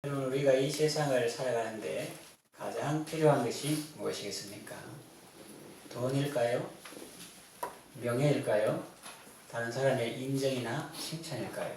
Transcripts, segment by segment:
여러분, 우리가 이 세상을 살아가는데 가장 필요한 것이 무엇이겠습니까? 돈일까요? 명예일까요? 다른 사람의 인정이나 칭찬일까요?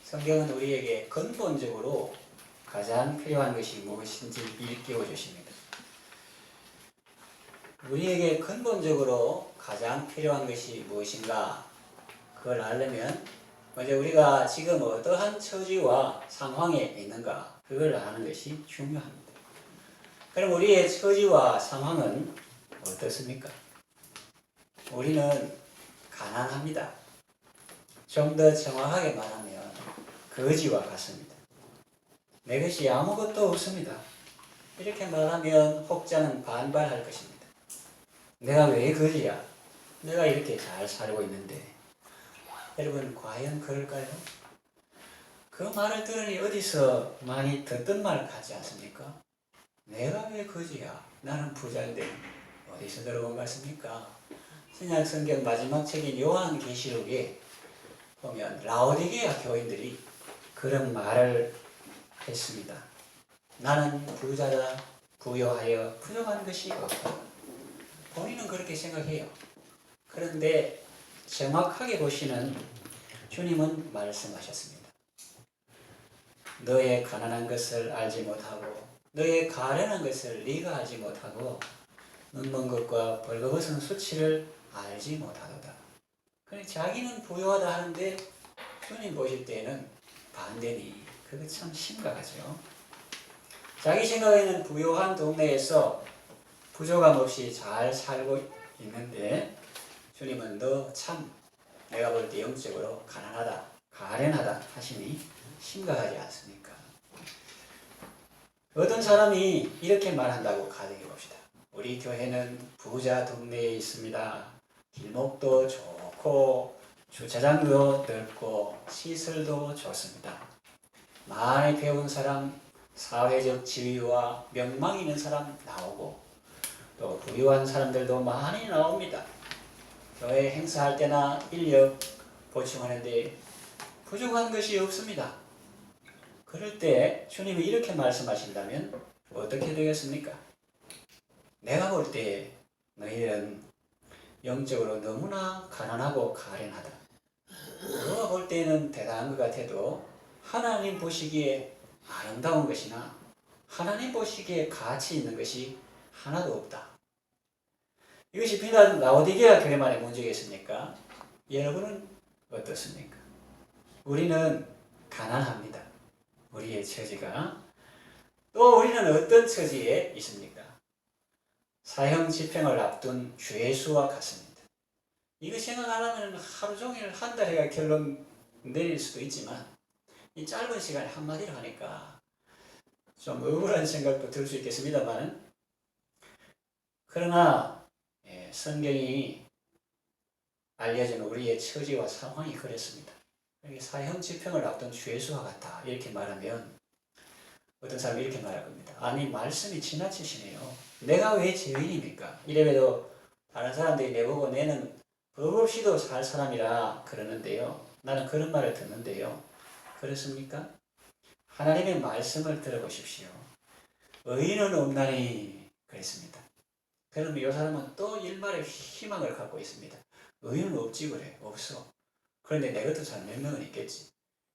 성경은 우리에게 근본적으로 가장 필요한 것이 무엇인지 일깨워 주십니다. 우리에게 근본적으로 가장 필요한 것이 무엇인가? 그걸 알려면 먼저 우리가 지금 어떠한 처지와 상황에 있는가? 그걸 아는 것이 중요합니다. 그럼 우리의 처지와 상황은 어떻습니까? 우리는 가난합니다. 좀 더 정확하게 말하면 거지와 같습니다. 내 것이 아무것도 없습니다. 이렇게 말하면 혹자는 반발할 것입니다. 내가 왜 거지야? 내가 이렇게 잘 살고 있는데. 여러분, 과연 그럴까요? 그 말을 들으니 어디서 많이 듣던 말 같지 않습니까? 내가 왜 거지야? 나는 부자인데. 어디서 들어본 말씀입니까? 신약 성경 마지막 책인 요한계시록에 보면 라오디게아 교인들이 그런 말을 했습니다. 나는 부자다, 부요하여 부족한 것이 없다. 본인은 그렇게 생각해요. 그런데 정확하게 보시는 주님은 말씀하셨습니다. 너의 가난한 것을 알지 못하고 너의 가련한 것을 네가 알지 못하고 눈먼 것과 벌거벗은 수치를 알지 못하도다. 그러니까 자기는 부유하다 하는데 주님 보실 때는 반대니 그거 참 심각하죠. 자기 생각에는 부유한 동네에서 부족함 없이 잘 살고 있는데 주님은 너 참 내가 볼 때 영적으로 가난하다, 가련하다 하시니 심각하지 않습니까? 어떤 사람이 이렇게 말한다고 가정해 봅시다. 우리 교회는 부자 동네에 있습니다. 길목도 좋고 주차장도 넓고 시설도 좋습니다. 많이 배운 사람, 사회적 지위와 명망 있는 사람 나오고 또 부유한 사람들도 많이 나옵니다. 교회 행사할 때나 인력 보충하는데 부족한 것이 없습니다. 그럴 때 주님이 이렇게 말씀하신다면 어떻게 되겠습니까? 내가 볼 때 너희는 영적으로 너무나 가난하고 가련하다. 너가 볼 때는 대단한 것 같아도 하나님 보시기에 아름다운 것이나 하나님 보시기에 가치 있는 것이 하나도 없다. 이것이 비단 라오디게아 교회만의 문제겠습니까? 여러분은 어떻습니까? 우리는 가난합니다. 우리의 처지가. 또 우리는 어떤 처지에 있습니까? 사형 집행을 앞둔 죄수와 같습니다. 이거 생각하려면 하루 종일 한 달에 결론 내릴 수도 있지만 이 짧은 시간에 한마디로 하니까 좀 억울한 생각도 들 수 있겠습니다만 그러나 성경이 알려준 우리의 처지와 상황이 그랬습니다. 사형 집행을 앞둔 죄수와 같다 이렇게 말하면 어떤 사람이 이렇게 말할 겁니다. 아니 말씀이 지나치시네요. 내가 왜 죄인입니까? 이래봬도 다른 사람들이 내보고 내는 법 없이도 살 사람이라 그러는데요. 나는 그런 말을 듣는데요. 그렇습니까? 하나님의 말씀을 들어보십시오. 의인은 없나니 그랬습니다. 그러면 이 사람은 또 일말의 희망을 갖고 있습니다. 의인은 없지 그래. 없어. 그런데 내 같은 사람 몇 명은 있겠지.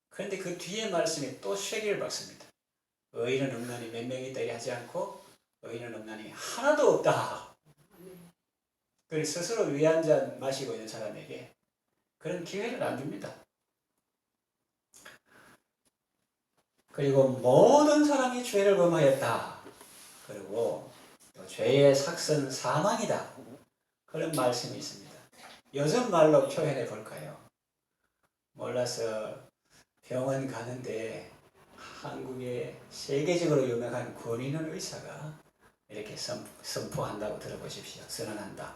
그런데 그 뒤에 말씀이 또 쐐기를 박습니다. 의인은 없나니 몇 명이 있다 하지 않고 의인은 없나니 하나도 없다. 그 스스로 위 한 잔 마시고 있는 사람에게 그런 기회를 안 줍니다. 그리고 모든 사람이 죄를 범하였다. 그리고 또 죄의 삭은 사망이다. 그런 말씀이 있습니다. 요즘 말로 표현해 볼까요? 몰라서 병원 가는데 한국의 세계적으로 유명한 권 있는 의사가 이렇게 선포한다고 들어보십시오. 선언한다.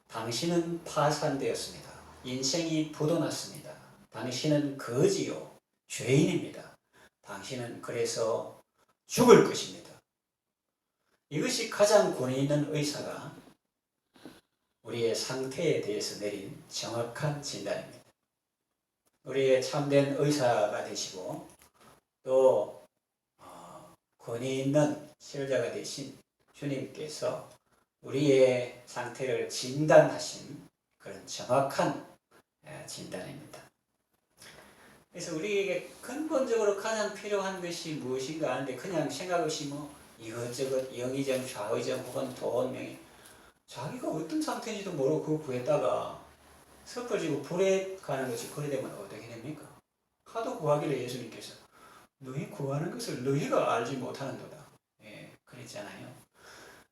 당신은 파산되었습니다. 인생이 부도났습니다. 당신은 거지요. 죄인입니다. 당신은 그래서 죽을 것입니다. 이것이 가장 권위 있는 의사가 우리의 상태에 대해서 내린 정확한 진단입니다. 우리의 참된 의사가 되시고 또 권위 있는 치료자가 되신 주님께서 우리의 상태를 진단하신 그런 정확한 진단입니다. 그래서 우리에게 근본적으로 가장 필요한 것이 무엇인가 하는데 그냥 생각 없이 뭐 이것저것 영의정, 좌의정 혹은 돈, 명예 자기가 어떤 상태인지도 모르고 그거 구했다가 섞어지고 불에 가는 것이 그래 되면 어떻게 됩니까? 하도 구하길래 예수님께서 너희 구하는 것을 너희가 알지 못하는도다. 예, 그랬잖아요.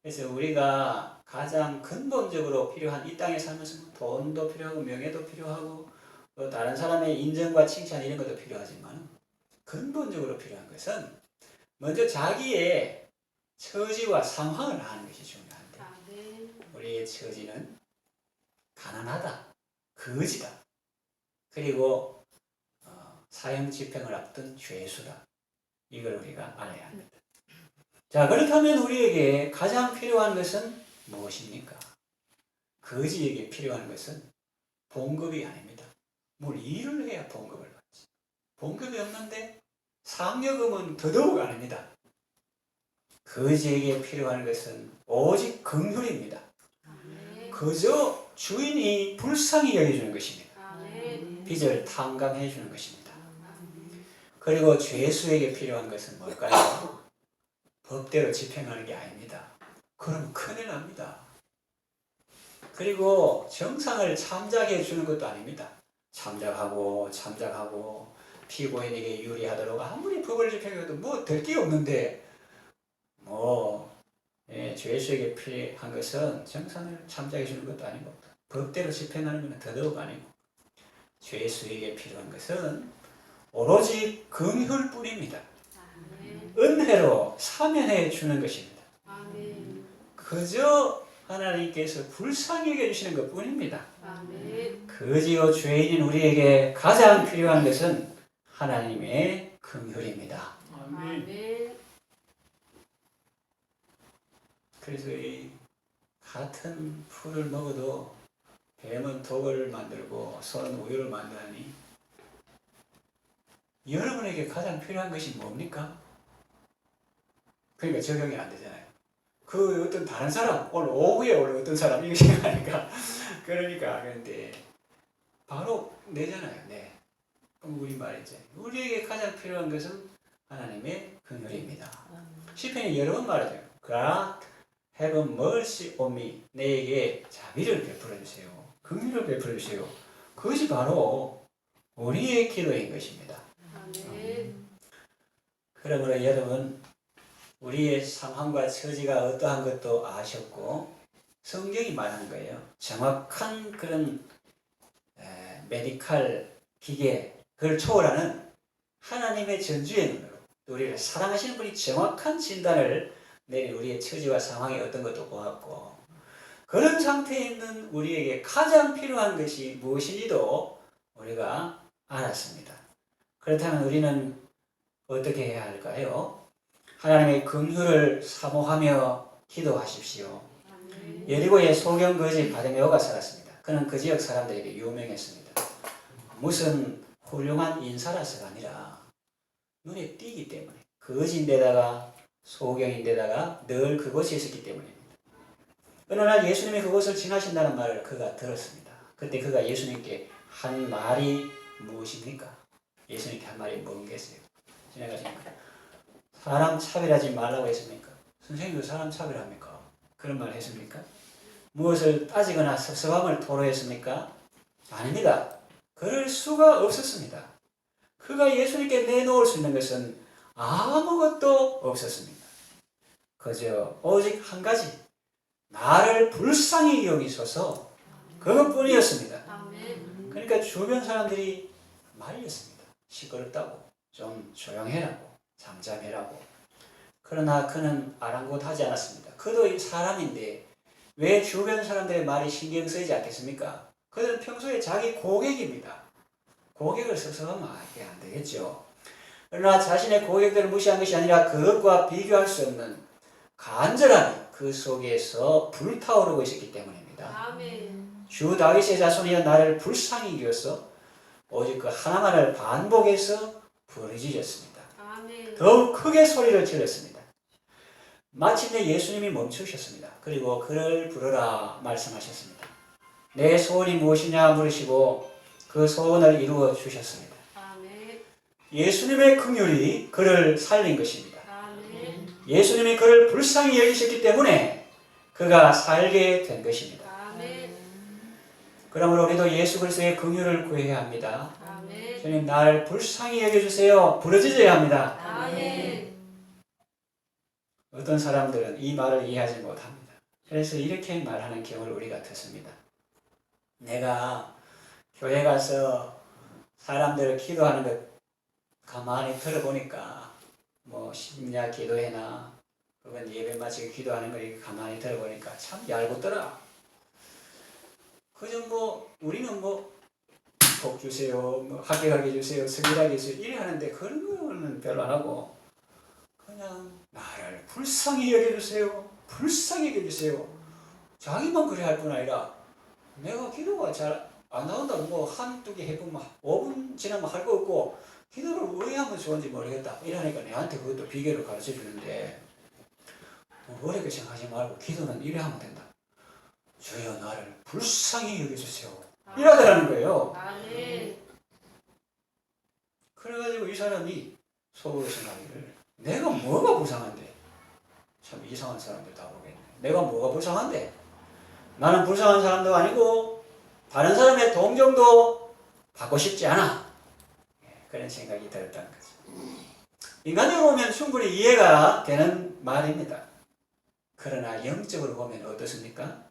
그래서 우리가 가장 근본적으로 필요한 이 땅에 살면서 돈도 필요하고 명예도 필요하고 또 다른 사람의 인정과 칭찬 이런 것도 필요하지만 근본적으로 필요한 것은 먼저 자기의 처지와 상황을 아는 것이 중요한데 우리의 처지는 가난하다, 거지다, 그리고 사형 집행을 앞둔 죄수다. 이걸 우리가 알아야 합니다. 자, 그렇다면 우리에게 가장 필요한 것은 무엇입니까? 거지에게 필요한 것은 봉급이 아닙니다. 뭘 일을 해야 봉급을 받지. 봉급이 없는데 상여금은 더더욱 아닙니다. 거지에게 필요한 것은 오직 긍휼입니다. 그저 주인이 불쌍히 여겨주는 것입니다. 빚을 탕감해 주는 것입니다. 그리고 죄수에게 필요한 것은 뭘까요? 법대로 집행하는 게 아닙니다. 그럼 큰일 납니다. 그리고 정상을 참작해 주는 것도 아닙니다. 참작하고 피고인에게 유리하도록 아무리 법을 집행해도 뭐 될 게 없는데 죄수에게 필요한 것은 정상을 참작해 주는 것도 아니고 법대로 집행하는 것은 더더욱 아니고 죄수에게 필요한 것은 오로지 긍휼뿐입니다. 은혜로 사면해 주는 것입니다. 그저 하나님께서 불쌍히 여겨주시는 것뿐입니다. 거지요 죄인인 우리에게 가장 필요한 것은 하나님의 긍휼입니다. 그래서 이 같은 풀을 먹어도 뱀은 독을 만들고 소는 우유를 만드니 여러분에게 가장 필요한 것이 뭡니까? 그러니까 적용이 안 되잖아요. 그 어떤 다른 사람, 오늘 오후에 오늘 어떤 사람 이거 생각하니까 그런데 바로 내잖아요. 네. 우리말이죠. 우리에게 가장 필요한 것은 하나님의 긍휼입니다. 시편이 여러 번 말하죠. God have mercy on me. 내게 자비를 베풀어 주세요. 긍휼을 베풀어 주세요. 그것이 바로 우리의 기도인 것입니다. 그러므로 여러분 우리의 상황과 처지가 어떠한 것도 아셨고 성경이 말하는 거예요. 정확한 그런 메디칼 기계 그걸 초월하는 하나님의 전주의 눈으로 우리를 사랑하시는 분이 정확한 진단을 내린 우리의 처지와 상황이 어떤 것도 보았고 그런 상태에 있는 우리에게 가장 필요한 것이 무엇인지도 우리가 알았습니다. 그렇다면 우리는 어떻게 해야 할까요? 하나님의 긍휼을 사모하며 기도하십시오. 여리고의 소경 거지 바데메오가 살았습니다. 그는 그 지역 사람들에게 유명했습니다. 무슨 훌륭한 인사라서가 아니라 눈에 띄기 때문에 거지인데다가 소경인데다가 늘 그곳에 있었기 때문입니다. 어느 날 예수님이 그곳을 지나신다는 말을 그가 들었습니다. 그때 그가 예수님께 한 말이 무엇입니까? 예수님께 한 말이 뭔겠어요? 지나가시니까 사람 차별하지 말라고 했습니까? 선생님도 사람 차별합니까? 그런 말 했습니까? 무엇을 따지거나 섭섭함을 토로했습니까? 아닙니다. 그럴 수가 없었습니다. 그가 예수님께 내놓을 수 있는 것은 아무것도 없었습니다. 그저 오직 한 가지 나를 불쌍히 여기소서 그것뿐이었습니다. 그러니까 주변 사람들이 말렸습니다. 시끄럽다고 좀 조용해라고 잠잠해라고. 그러나 그는 아랑곳하지 않았습니다. 그도 사람인데 왜 주변 사람들의 말이 신경 쓰이지 않겠습니까? 그들은 평소에 자기 고객입니다. 고객을 섭섭하면 이게 안 되겠죠. 그러나 자신의 고객들을 무시한 것이 아니라 그것과 비교할 수 없는 간절함이 그 속에서 불타오르고 있었기 때문입니다. 아멘. 주 다윗의 자손이여 나를 불쌍히 여겨서 오직 그 하나만을 반복해서 부르짖었습니다. 아멘. 더욱 크게 소리를 질렀습니다. 마침내 예수님이 멈추셨습니다. 그리고 그를 부르라 말씀하셨습니다. 내 소원이 무엇이냐 물으시고 그 소원을 이루어 주셨습니다. 아멘. 예수님의 긍휼이 그를 살린 것입니다. 아멘. 예수님이 그를 불쌍히 여기셨기 때문에 그가 살게 된 것입니다. 아멘. 그러므로 우리도 예수 그리스도의 긍휼을 구해야 합니다. 아멘. 주님 날 불쌍히 여겨주세요. 부르짖어야 합니다. 아멘. 어떤 사람들은 이 말을 이해하지 못합니다. 그래서 이렇게 말하는 경우를 우리가 듣습니다. 내가 교회 가서 사람들 기도하는 것 가만히 들어보니까 뭐 심야 기도회나 혹은 예배 마치고 기도하는 걸 가만히 들어보니까 참 얄궂더라. 그저 뭐 우리는 뭐 복 주세요, 뭐 합격하게 해주세요, 승진하게 해주세요 이래 하는데 그런 거는 별로 안 하고 그냥 나를 불쌍히 여겨주세요, 불쌍히 여겨주세요. 자기만 그래 할 뿐 아니라 내가 기도가 잘 안 나온다고 뭐 한두 개 해보면 5분 지나면 할 거 없고 기도를 왜 하면 좋은지 모르겠다 이러니까 내한테 그것도 비결을 가르쳐 주는데 뭐 어렵게 생각하지 말고 기도는 이래 하면 된다. 주여 나를 불쌍히 여겨주세요 이러더라는 거예요. 아멘. 그래가지고 이 사람이 속으로 생각하기를 내가 뭐가 불쌍한데, 참 이상한 사람들 다 보겠네. 내가 뭐가 불쌍한데 나는 불쌍한 사람도 아니고 다른 사람의 동정도 받고 싶지 않아. 그런 생각이 들었다는 거죠. 인간적으로 보면 충분히 이해가 되는 말입니다. 그러나 영적으로 보면 어떻습니까?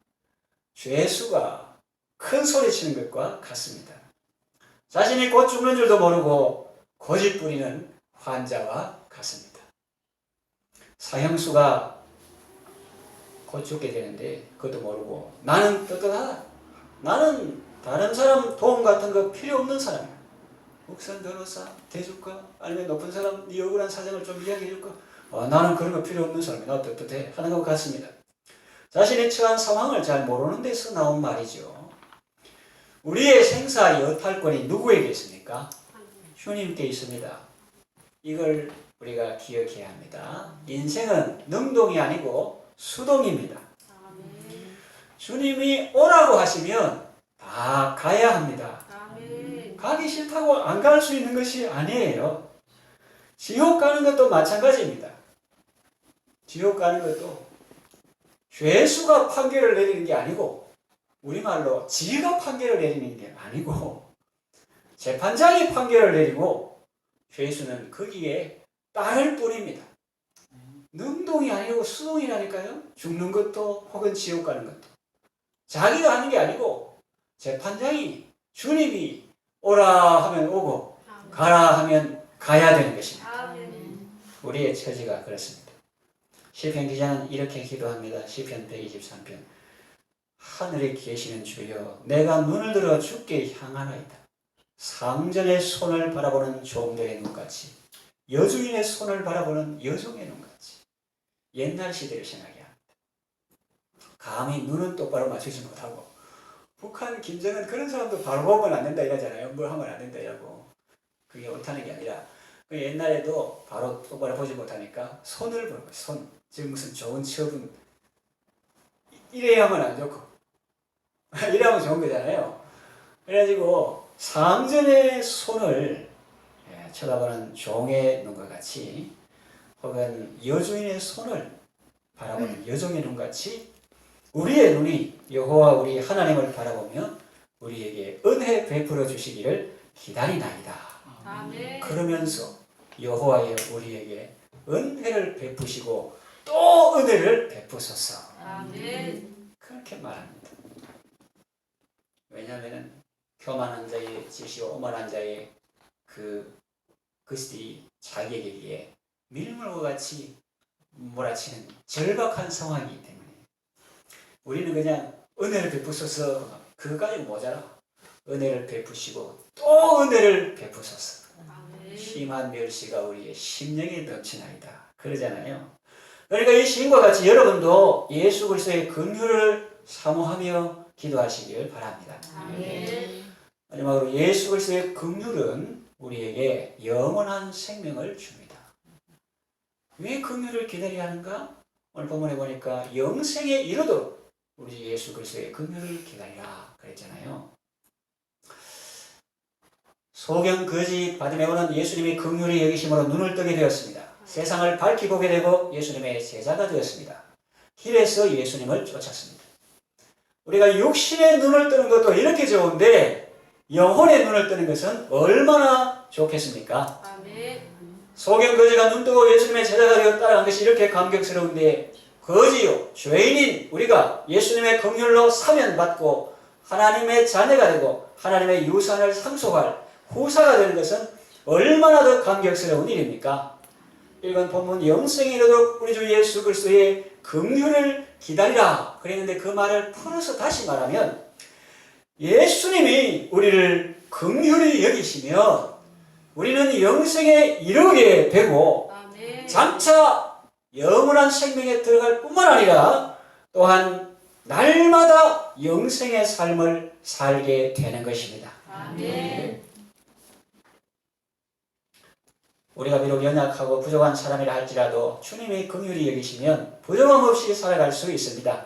죄수가 큰 소리 치는 것과 같습니다. 자신이 곧 죽는 줄도 모르고 고집 부리는 환자와 같습니다. 사형수가 곧 죽게 되는데 그것도 모르고 나는 떳떳하다. 나는 다른 사람 도움 같은 거 필요 없는 사람이야. 목사, 변호사, 대주가 아니면 높은 사람 네 억울한 사정을 좀 이야기해 줄까? 나는 그런 거 필요 없는 사람이야. 나 떳떳해 하는 것 같습니다. 자신이 처한 상황을 잘 모르는 데서 나온 말이죠. 우리의 생사 여탈권이 누구에게 있습니까? 주님께 있습니다. 이걸 우리가 기억해야 합니다. 인생은 능동이 아니고 수동입니다. 아멘. 주님이 오라고 하시면 다 가야 합니다. 아멘. 가기 싫다고 안 갈 수 있는 것이 아니에요. 지옥 가는 것도 마찬가지입니다. 지옥 가는 것도 죄수가 판결을 내리는 게 아니고 우리말로 지가 판결을 내리는 게 아니고 재판장이 판결을 내리고 죄수는 거기에 따를 뿐입니다. 능동이 아니고 수동이라니까요. 죽는 것도 혹은 지옥 가는 것도 자기가 하는 게 아니고 재판장이 주님이 오라 하면 오고 가라 하면 가야 되는 것입니다. 아멘. 우리의 처지가 그렇습니다. 시편 기자는 이렇게 기도합니다. 시편 123편 하늘에 계시는 주여 내가 눈을 들어 주께 향하나이다. 상전의 손을 바라보는 종들의 눈같이 여주인의 손을 바라보는 여종의 눈같이 옛날 시대를 생각해야 합니다. 감히 눈은 똑바로 맞추지 못하고 북한 김정은 그런 사람도 바로 보면 안 된다 이러잖아요. 뭘 하면 안 된다 이러고 그게 옳다는 게 아니라 그 옛날에도 바로 똑바로 보지 못하니까 손을 보는 거예요. 손. 지금 무슨 좋은 처분 이래야만 안 좋고 이래야만 좋은 거잖아요. 그래가지고 상전의 손을 쳐다보는 종의 눈과 같이 혹은 여주인의 손을 바라보는 여종의 눈같이 우리의 눈이 여호와 우리 하나님을 바라보며 우리에게 은혜 베풀어 주시기를 기다리나이다. 아멘. 그러면서 여호와여 우리에게 은혜를 베푸시고 또 은혜를 베푸소서. 아멘. 그렇게 말합니다. 왜냐하면 교만한 자의 지시와 오만한 자의 그것이 자기에게 밀물과 같이 몰아치는 절박한 상황이기 때문에 우리는 그냥 은혜를 베푸소서 그거까지 모자라. 은혜를 베푸시고 또 은혜를 베푸소서. 아멘. 심한 멸시가 우리의 심령에 넘치나이다. 그러잖아요. 그러니까 이 시인과 같이 여러분도 예수 그리스도의 긍휼을 사모하며 기도하시길 바랍니다. 아멘. 마지막으로 예수 그리스도의 긍휼은 우리에게 영원한 생명을 줍니다. 왜 긍휼을 기다려야 하는가? 오늘 본문에 보니까 영생에 이르도록 우리 예수 그리스도의 긍휼을 기다리라 그랬잖아요. 소경 거지 바디메오는 예수님이 긍휼히 여기심으로 눈을 뜨게 되었습니다. 세상을 밝히 보게 되고 예수님의 제자가 되었습니다. 길에서 예수님을 쫓았습니다. 우리가 육신의 눈을 뜨는 것도 이렇게 좋은데 영혼의 눈을 뜨는 것은 얼마나 좋겠습니까? 아멘. 소경 거지가 눈 뜨고 예수님의 제자가 되어 따라간 것이 이렇게 감격스러운데 거지요 죄인인 우리가 예수님의 긍휼로 사면받고 하나님의 자녀가 되고 하나님의 유산을 상속할 후사가 되는 것은 얼마나 더 감격스러운 일입니까? 이건 본문 영생에 이르도록 우리 주 예수 그리스도의 긍휼을 기다리라 그랬는데 그 말을 풀어서 다시 말하면 예수님이 우리를 긍휼히 여기시면 우리는 영생에 이르게 되고 아멘. 장차 영원한 생명에 들어갈 뿐만 아니라 또한 날마다 영생의 삶을 살게 되는 것입니다. 아멘. 우리가 비록 연약하고 부족한 사람이라 할지라도 주님이 긍휼히 여기시면 부족함 없이 살아갈 수 있습니다.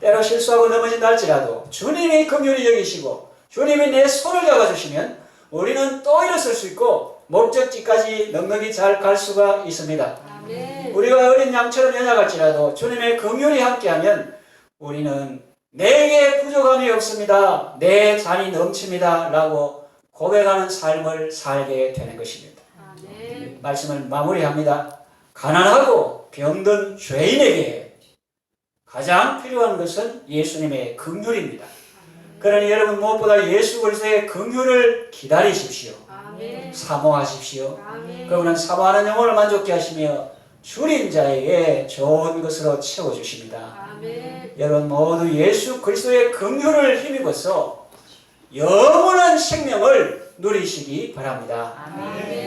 때로 실수하고 넘어진다 할지라도 주님이 긍휼히 여기시고 주님이 내 손을 잡아주시면 우리는 또 일어설 수 있고 목적지까지 넉넉히 잘 갈 수가 있습니다. 아멘. 우리가 어린 양처럼 연약할지라도 주님의 긍휼이 함께하면 우리는 내게 부족함이 없습니다. 내 잔이 넘칩니다. 라고 고백하는 삶을 살게 되는 것입니다. 아멘. 말씀을 마무리합니다. 가난하고 병든 죄인에게 가장 필요한 것은 예수님의 긍휼입니다. 그러니 여러분 무엇보다 예수 그리스도의 긍휼을 기다리십시오. 아멘. 사모하십시오. 아멘. 그분은 사모하는 영혼을 만족케 하시며 줄인 자에게 좋은 것으로 채워주십니다. 아멘. 여러분 모두 예수 그리스도의 긍휼을 힘입어서 영원한 생명을 누리시기 바랍니다. 아멘.